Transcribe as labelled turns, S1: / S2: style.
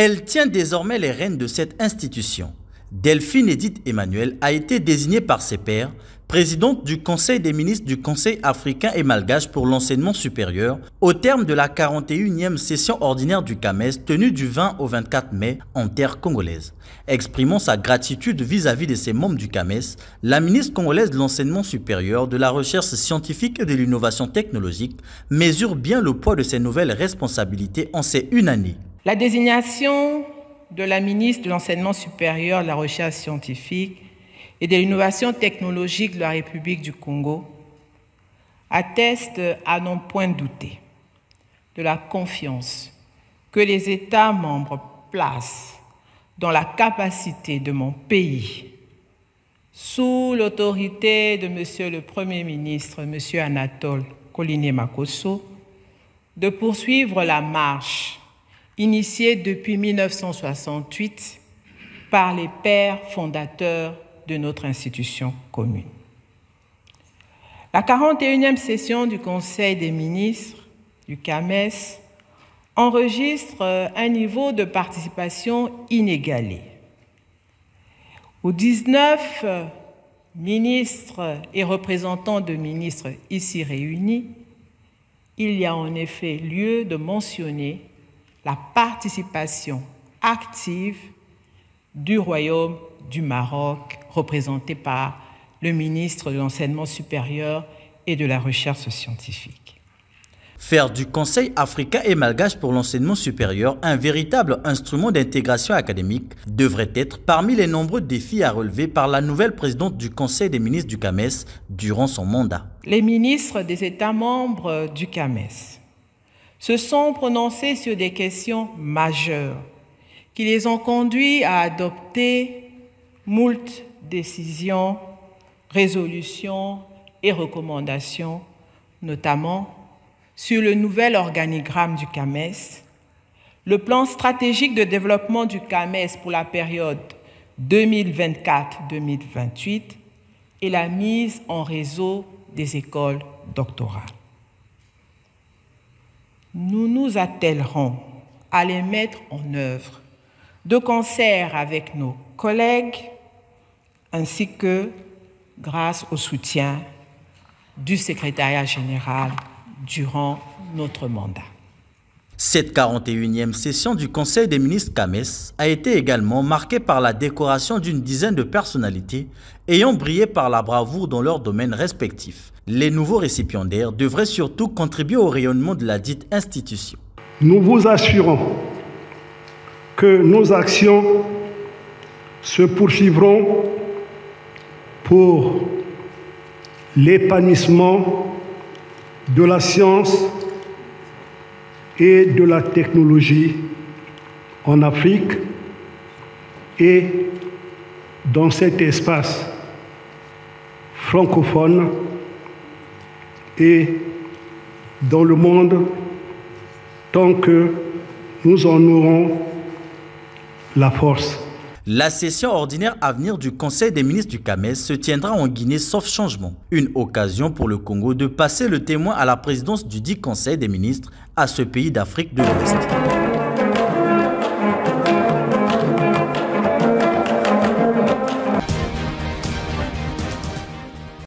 S1: Elle tient désormais les rênes de cette institution. Delphine Edith Emmanuel a été désignée par ses pairs présidente du Conseil des ministres du Conseil africain et malgache pour l'enseignement supérieur au terme de la 41e session ordinaire du CAMES tenue du 20 au 24 mai en terre congolaise. Exprimant sa gratitude vis-à-vis de ses membres du CAMES, la ministre congolaise de l'enseignement supérieur, de la recherche scientifique et de l'innovation technologique mesure bien le poids de ses nouvelles responsabilités en ces une année.
S2: La désignation de la ministre de l'enseignement supérieur, de la recherche scientifique et de l'innovation technologique de la République du Congo atteste à n'en point douter de la confiance que les États membres placent dans la capacité de mon pays, sous l'autorité de Monsieur le Premier ministre, Monsieur Anatole Koliné-Makosso, de poursuivre la marche initiée depuis 1968 par les pères fondateurs de notre institution commune. La 41e session du Conseil des ministres du CAMES enregistre un niveau de participation inégalé, où 19 ministres et représentants de ministres ici réunis, il y a en effet lieu de mentionner la participation active du Royaume du Maroc, représenté par le ministre de l'Enseignement supérieur et de la Recherche scientifique.
S1: Faire du Conseil africain et malgache pour l'enseignement supérieur un véritable instrument d'intégration académique devrait être parmi les nombreux défis à relever par la nouvelle présidente du Conseil des ministres du CAMES durant son mandat.
S2: Les ministres des États membres du CAMES se sont prononcés sur des questions majeures qui les ont conduits à adopter moult décisions, résolutions et recommandations, notamment sur le nouvel organigramme du CAMES, le plan stratégique de développement du CAMES pour la période 2024-2028 et la mise en réseau des écoles doctorales. Nous nous attellerons à les mettre en œuvre de concert avec nos collègues ainsi que grâce au soutien du secrétariat général durant notre mandat.
S1: Cette 41e session du Conseil des ministres CAMES a été également marquée par la décoration d'une dizaine de personnalités ayant brillé par la bravoure dans leurs domaines respectifs. Les nouveaux récipiendaires devraient surtout contribuer au rayonnement de la dite institution.
S3: Nous vous assurons que nos actions se poursuivront pour l'épanouissement de la science et de la technologie en Afrique et dans cet espace francophone et dans le monde tant que nous en aurons la force.
S1: La session ordinaire à venir du Conseil des ministres du CAMES se tiendra en Guinée sauf changement. Une occasion pour le Congo de passer le témoin à la présidence du dit Conseil des ministres à ce pays d'Afrique de l'Ouest.